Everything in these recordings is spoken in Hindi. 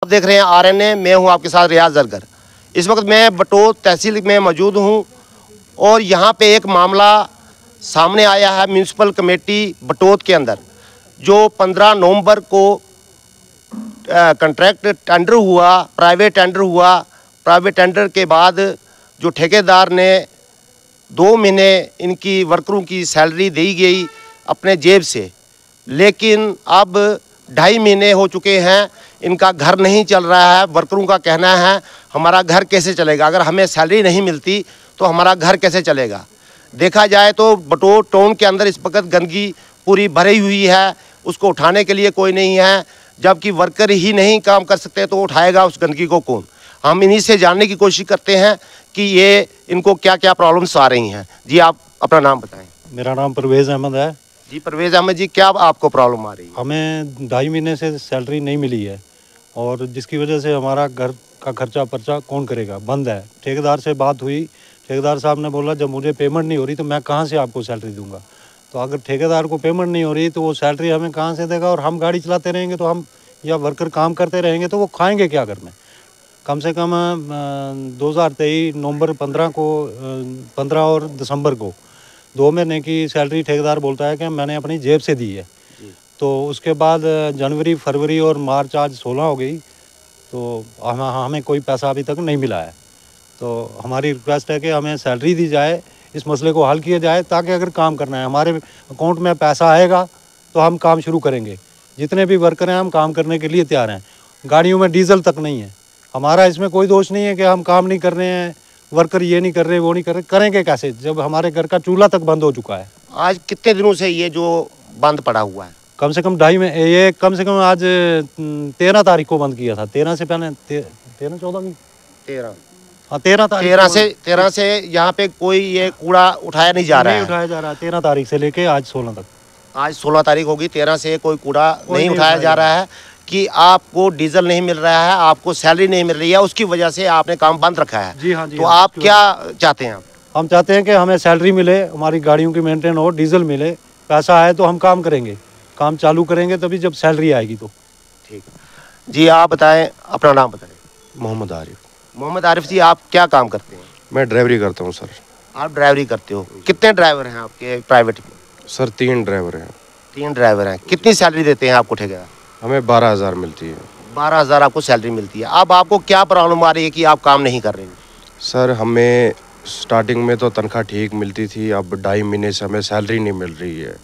आप देख रहे हैं आरएनए। मैं हूं आपके साथ रियाज जरगर। इस वक्त मैं बटोत तहसील में मौजूद हूं और यहां पे एक मामला सामने आया है म्यूनसिपल कमेटी बटोत के अंदर, जो 15 नवंबर को कॉन्ट्रैक्ट टेंडर हुआ, प्राइवेट टेंडर हुआ। प्राइवेट टेंडर के बाद जो ठेकेदार ने 2 महीने इनकी वर्करों की सैलरी दी गई अपने जेब से, लेकिन अब 2.5 महीने हो चुके हैं, इनका घर नहीं चल रहा है। वर्करों का कहना है हमारा घर कैसे चलेगा, अगर हमें सैलरी नहीं मिलती तो हमारा घर कैसे चलेगा। देखा जाए तो बटोत टाउन के अंदर इस वक्त गंदगी पूरी भरी हुई है, उसको उठाने के लिए कोई नहीं है। जबकि वर्कर ही नहीं काम कर सकते तो उठाएगा उस गंदगी को कौन। हम इन्हीं से जानने की कोशिश करते हैं कि ये इनको क्या क्या प्रॉब्लम्स आ रही हैं। जी आप अपना नाम बताएं। मेरा नाम परवेज़ अहमद है। जी परवेज़ अहमद जी, क्या आपको प्रॉब्लम आ रही है? हमें 2.5 महीने से सैलरी नहीं मिली है और जिसकी वजह से हमारा घर का खर्चा पर्चा कौन करेगा, बंद है। ठेकेदार से बात हुई, ठेकेदार साहब ने बोला जब मुझे पेमेंट नहीं हो रही तो मैं कहाँ से आपको सैलरी दूंगा। तो अगर ठेकेदार को पेमेंट नहीं हो रही तो वो सैलरी हमें कहाँ से देगा, और हम गाड़ी चलाते रहेंगे तो हम या वर्कर काम करते रहेंगे तो वो खाएंगे क्या घर में। कम से कम 2023 नवंबर 15 और दिसंबर को 2 महीने की सैलरी ठेकेदार बोलता है कि मैंने अपनी जेब से दी है। तो उसके बाद जनवरी, फरवरी और मार्च, आज 16 हो गई, तो हमें कोई पैसा अभी तक नहीं मिला है। तो हमारी रिक्वेस्ट है कि हमें सैलरी दी जाए, इस मसले को हल किया जाए, ताकि अगर काम करना है हमारे अकाउंट में पैसा आएगा तो हम काम शुरू करेंगे। जितने भी वर्कर हैं हम काम करने के लिए तैयार हैं। गाड़ियों में डीजल तक नहीं है। हमारा इसमें कोई दोष नहीं है कि हम काम नहीं कर रहे हैं, वर्कर ये नहीं कर रहे, वो नहीं कर रहे। करेंगे कैसे जब हमारे घर का चूल्हा तक बंद हो चुका है। आज कितने दिनों से ये जो बंद पड़ा हुआ है? कम से कम 2.5 में ये कम से कम आज 13 तारीख को बंद किया था। 13 से पहले 13 14 की 13 हाँ 13 तारीख 13 से यहाँ पे कोई ये कूड़ा उठाया नहीं जा रहा है। नहीं उठाया जा रहा है 13 तारीख से लेके आज 16 तक। आज 16 तारीख होगी, 13 से कोई कूड़ा नहीं उठाया जा रहा है कि आपको डीजल नहीं मिल रहा है, आपको सैलरी नहीं मिल रही है, उसकी वजह से आपने काम बंद रखा है। जी हाँ जी। तो आप क्या चाहते हैं? हम चाहते हैं कि हमें सैलरी मिले, हमारी गाड़ियों की मेंटेन हो, डीजल मिले, पैसा आए तो हम काम करेंगे, काम चालू करेंगे तभी जब सैलरी आएगी तो। ठीक है जी, आप बताएं, अपना नाम बताएं। मोहम्मद आरिफ। मोहम्मद आरिफ जी, आप क्या काम करते हैं? मैं ड्राइवरी करता हूँ सर। आप ड्राइवरी करते हो? कितने ड्राइवर हैं आपके प्राइवेट में? सर 3 ड्राइवर हैं। 3 ड्राइवर हैं। कितनी सैलरी देते हैं आपको ठेकेदार? हमें 12,000 मिलती है। 12,000 आपको सैलरी मिलती है। अब आपको क्या प्रॉब्लम आ रही है कि आप काम नहीं कर रहे हैं? सर हमें स्टार्टिंग में तो तनख्वाह ठीक मिलती थी, अब 2.5 महीने से हमें सैलरी नहीं मिल रही है।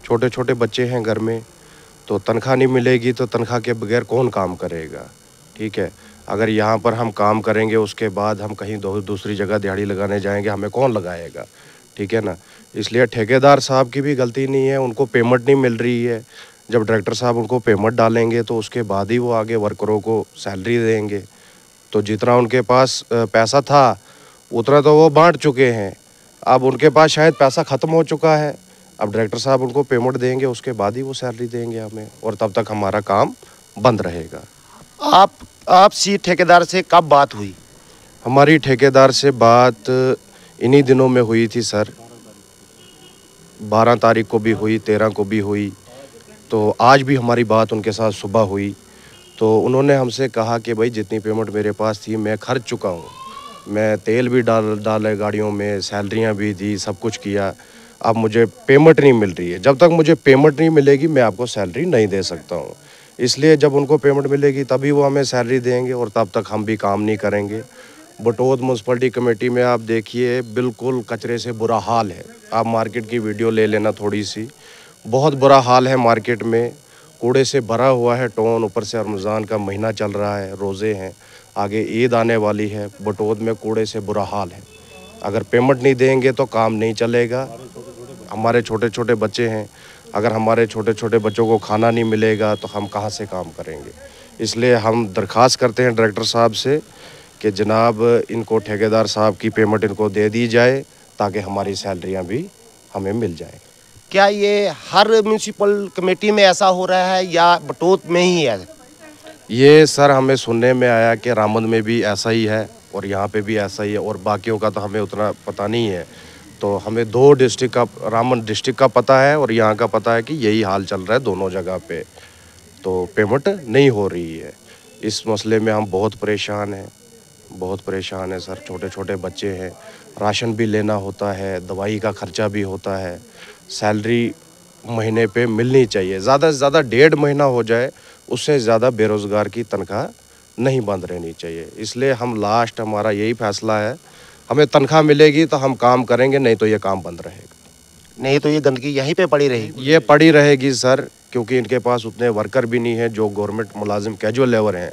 छोटे छोटे बच्चे हैं घर में, तो तनख्वाह नहीं मिलेगी तो तनख्वाह के बगैर कौन काम करेगा। ठीक है, अगर यहाँ पर हम काम करेंगे उसके बाद हम कहीं दूसरी जगह दिहाड़ी लगाने जाएंगे, हमें कौन लगाएगा। ठीक है ना, इसलिए ठेकेदार साहब की भी गलती नहीं है, उनको पेमेंट नहीं मिल रही है। जब डायरेक्टर साहब उनको पेमेंट डालेंगे तो उसके बाद ही वो आगे वर्करों को सैलरी देंगे। तो जितना उनके पास पैसा था उतना तो वो बांट चुके हैं, अब उनके पास शायद पैसा ख़त्म हो चुका है। अब डायरेक्टर साहब उनको पेमेंट देंगे, उसके बाद ही वो सैलरी देंगे हमें, और तब तक हमारा काम बंद रहेगा। आपसी ठेकेदार से कब बात हुई? हमारी ठेकेदार से बात इन्हीं दिनों में हुई थी सर। 12 तारीख को भी हुई, 13 को भी हुई, तो आज भी हमारी बात उनके साथ सुबह हुई। तो उन्होंने हमसे कहा कि भाई जितनी पेमेंट मेरे पास थी मैं खर्च चुका हूँ, मैं तेल भी डाले गाड़ियों में, सैलरियाँ भी दी, सब कुछ किया, अब मुझे पेमेंट नहीं मिल रही है। जब तक मुझे पेमेंट नहीं मिलेगी मैं आपको सैलरी नहीं दे सकता हूँ। इसलिए जब उनको पेमेंट मिलेगी तभी वो हमें सैलरी देंगे, और तब तक हम भी काम नहीं करेंगे। बटोत म्यूनसिपलिटी कमेटी में आप देखिए बिल्कुल कचरे से बुरा हाल है। आप मार्केट की वीडियो ले लेना थोड़ी सी, बहुत बुरा हाल है मार्केट में, कूड़े से भरा हुआ है टाउन। ऊपर से रमज़ान का महीना चल रहा है, रोज़े हैं, आगे ईद आने वाली है। बटोत में कूड़े से बुरा हाल है। अगर पेमेंट नहीं देंगे तो काम नहीं चलेगा। हमारे छोटे छोटे बच्चे हैं, अगर हमारे छोटे छोटे बच्चों को खाना नहीं मिलेगा तो हम कहाँ से काम करेंगे। इसलिए हम दरख्वास्त करते हैं डायरेक्टर साहब से कि जनाब इनको ठेकेदार साहब की पेमेंट इनको दे दी जाए, ताकि हमारी सैलरियाँ भी हमें मिल जाएँ। क्या ये हर म्यूनसिपल कमेटी में ऐसा हो रहा है या बटोत में ही है? ये सर हमें सुनने में आया कि रामबन में भी ऐसा ही है और यहाँ पे भी ऐसा ही है, और बाकियों का तो हमें उतना पता नहीं है। तो हमें 2 डिस्ट्रिक्ट का, रामबन डिस्ट्रिक्ट का पता है और यहाँ का पता है कि यही हाल चल रहा है दोनों जगह पे। तो पेमेंट नहीं हो रही है, इस मसले में हम बहुत परेशान हैं, बहुत परेशान हैं सर। छोटे छोटे बच्चे हैं, राशन भी लेना होता है, दवाई का खर्चा भी होता है। सैलरी महीने पे मिलनी चाहिए, ज़्यादा से ज़्यादा 1.5 महीना हो जाए, उससे ज़्यादा बेरोज़गार की तनख्वाह नहीं बंद रहनी चाहिए। इसलिए हम लास्ट हमारा यही फैसला है, हमें तनख्वाह मिलेगी तो हम काम करेंगे, नहीं तो ये काम बंद रहेगा। नहीं तो ये गंदगी यहीं पे पड़ी रहेगी। ये पड़ी रहेगी सर, क्योंकि इनके पास उतने वर्कर भी नहीं है। जो गवर्नमेंट मुलाजिम कैजुअल लेबर हैं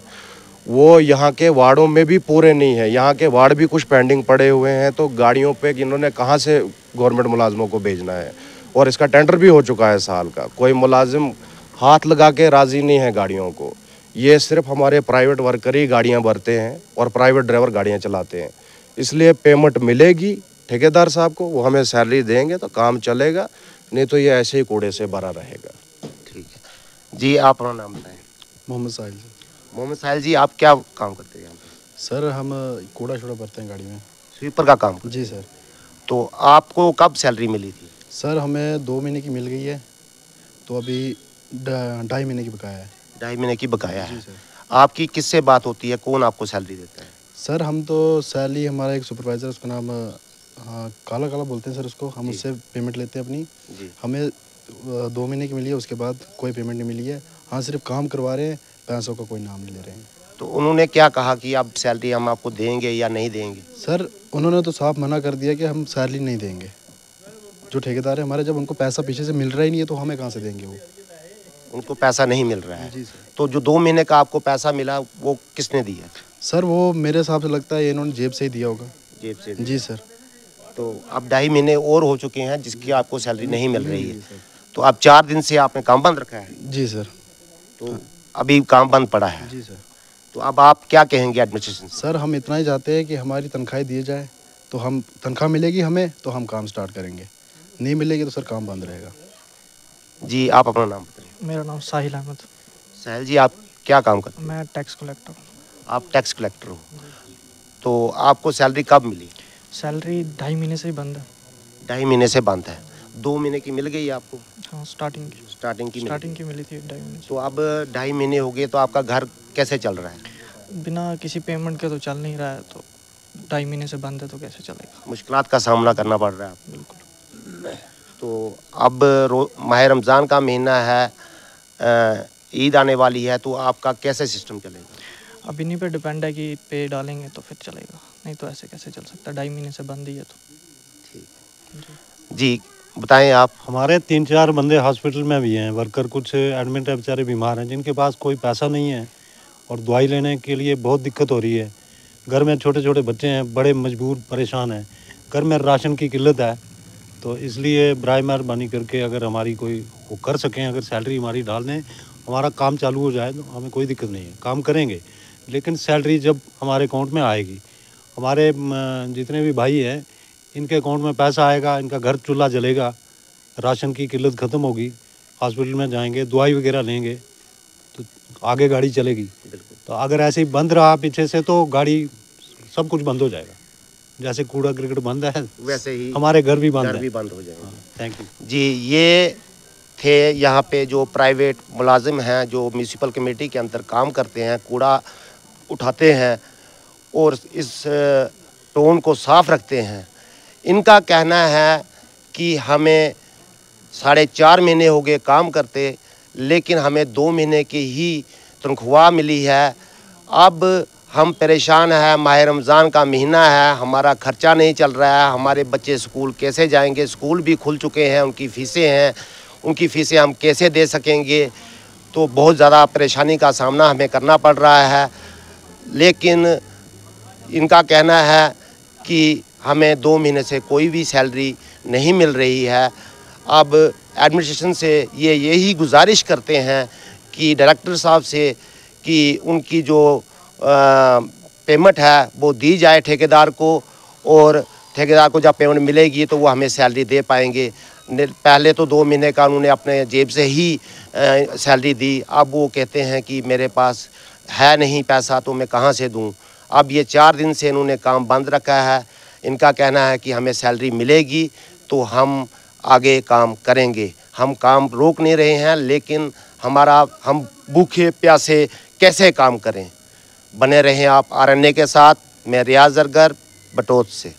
वो यहाँ के वार्डों में भी पूरे नहीं है। यहाँ के वार्ड भी कुछ पेंडिंग पड़े हुए हैं, तो गाड़ियों पे इन्होंने कहाँ से गवर्नमेंट मुलाजिमों को भेजना है। और इसका टेंडर भी हो चुका है साल का, कोई मुलाजिम हाथ लगा के राज़ी नहीं है गाड़ियों को। ये सिर्फ हमारे प्राइवेट वर्कर ही गाड़ियाँ भरते हैं और प्राइवेट ड्राइवर गाड़ियाँ चलाते हैं। इसलिए पेमेंट मिलेगी ठेकेदार साहब को, वो हमें सैलरी देंगे तो काम चलेगा, नहीं तो ये ऐसे ही कूड़े से भरा रहेगा। ठीक है जी, आप अपना नाम बताएं। मोहम्मद साहिल। मोहम्मद साहिल जी, आप क्या काम करते हैं यहाँ पे? सर हम कूड़ा शूड़ा भरते हैं गाड़ी में। स्वीपर का काम? जी सर। तो आपको कब सैलरी मिली थी? सर हमें 2 महीने की मिल गई है, तो अभी 2.5 महीने की बकाया है। 2.5 महीने की बकाया है। जी सर। आपकी किससे बात होती है, कौन आपको सैलरी देता है? सर हम तो सैलरी, हमारा एक सुपरवाइज़र, उसका नाम काला काला बोलते हैं सर उसको, हम उससे पेमेंट लेते हैं अपनी। जी। हमें 2 महीने की मिली है, उसके बाद कोई पेमेंट नहीं मिली है। हाँ, सिर्फ काम करवा रहे हैं, पैसों का कोई नाम नहीं ले रहे हैं। तो उन्होंने क्या कहा कि अब सैलरी हम आपको देंगे या नहीं देंगे? सर उन्होंने तो साफ मना कर दिया कि हम सैलरी नहीं देंगे। जो ठेकेदार है हमारे, जब उनको पैसा पीछे से मिल रहा ही नहीं है तो हमें कहाँ से देंगे वो। उनको पैसा नहीं मिल रहा है? जी सर। तो जो 2 महीने का आपको पैसा मिला वो किसने दिया? सर वो मेरे हिसाब से लगता है इन्होंने जेब से ही दिया होगा। जेब से? जी सर। तो अब 2.5 महीने और हो चुके हैं जिसकी आपको सैलरी नहीं मिल रही है। तो अब 4 दिन से आपने काम बंद रखा है? जी सर। तो अभी काम बंद पड़ा है? जी सर। तो अब आप क्या कहेंगे एडमिनिस्ट्रेशन से? सर हम इतना ही चाहते हैं कि हमारी तनख्वाह दी जाए, तो हम तनख्वाह मिलेगी हमें तो हम काम स्टार्ट करेंगे, नहीं मिलेगी तो सर काम बंद रहेगा। जी, आप अपना नाम बताइए। मेरा नाम साहिल अहमद। साहिल जी, आप क्या काम करते हैं? मैं टैक्स कलेक्टर। आप टैक्स कलेक्टर हो। तो आपको सैलरी कब मिली? सैलरी 2.5 महीने से ही बंद है। 2.5 महीने से बंद है। 2 महीने की मिल गई आपको? हाँ, स्टार्टिंग की स्टार्टिंग की मिली थी 2.5 महीने से। तो अब 2.5 महीने हो गए, तो आपका घर कैसे चल रहा है? बिना किसी पेमेंट के तो चल नहीं रहा है, तो 2.5 महीने से बंद है तो कैसे चलेगा। मुश्किलात का सामना करना पड़ रहा है आपको? बिल्कुल। तो अब माह रमज़ान का महीना है, ईद आने वाली है, तो आपका कैसे सिस्टम चलेगा? अब इन्हीं पे डिपेंड है कि पे डालेंगे तो फिर चलेगा, नहीं तो ऐसे कैसे चल सकता है। 2.5 महीने से बंद ही है तो। ठीक जी, बताएं आप। हमारे 3-4 बंदे हॉस्पिटल में भी हैं, वर्कर कुछ एडमिट है, बेचारे बीमार हैं, जिनके पास कोई पैसा नहीं है और दवाई लेने के लिए बहुत दिक्कत हो रही है। घर में छोटे छोटे बच्चे हैं, बड़े मजबूर परेशान हैं, घर में राशन की किल्लत है। तो इसलिए बराए मेहरबानी करके अगर हमारी कोई वो कर सकें, अगर सैलरी हमारी डाल दें, हमारा काम चालू हो जाए तो हमें कोई दिक्कत नहीं है, काम करेंगे। लेकिन सैलरी जब हमारे अकाउंट में आएगी, हमारे जितने भी भाई हैं इनके अकाउंट में पैसा आएगा, इनका घर चूल्हा जलेगा, राशन की किल्लत ख़त्म होगी, हॉस्पिटल में जाएंगे, दवाई वगैरह लेंगे तो आगे गाड़ी चलेगी। तो अगर ऐसे ही बंद रहा पीछे से तो गाड़ी सब कुछ बंद हो जाएगा। जैसे कूड़ा क्रिकेट बंद है वैसे ही हमारे घर भी बंद है। हो जाएंगे। थैंक यू जी, ये थे यहाँ पे जो प्राइवेट मुलाजिम हैं, जो म्यूनसिपल कमेटी के अंदर काम करते हैं, कूड़ा उठाते हैं और इस टोन को साफ रखते हैं। इनका कहना है कि हमें 4.5 महीने हो गए काम करते, लेकिन हमें 2 महीने की ही तनख्वाह मिली है। अब हम परेशान हैं, माह रमज़ान का महीना है, हमारा ख़र्चा नहीं चल रहा है, हमारे बच्चे स्कूल कैसे जाएंगे? स्कूल भी खुल चुके हैं, उनकी फ़ीसें हैं, उनकी फ़ीसें हम कैसे दे सकेंगे? तो बहुत ज़्यादा परेशानी का सामना हमें करना पड़ रहा है। लेकिन इनका कहना है कि हमें 2 महीने से कोई भी सैलरी नहीं मिल रही है। अब एडमिनिस्ट्रेशन से यही गुजारिश करते हैं कि डायरेक्टर साहब से कि उनकी जो पेमेंट है वो दी जाए ठेकेदार को, और ठेकेदार को जब पेमेंट मिलेगी तो वो हमें सैलरी दे पाएंगे। पहले तो 2 महीने का उन्होंने अपने जेब से ही सैलरी दी, अब वो कहते हैं कि मेरे पास है नहीं पैसा तो मैं कहाँ से दूँ। अब ये 4 दिन से इन्होंने काम बंद रखा है। इनका कहना है कि हमें सैलरी मिलेगी तो हम आगे काम करेंगे। हम काम रोक नहीं रहे हैं, लेकिन हम भूखे प्यासे कैसे काम करें। बने रहें आप RNA के साथ। मैं रियाज अरगर, बटोत से।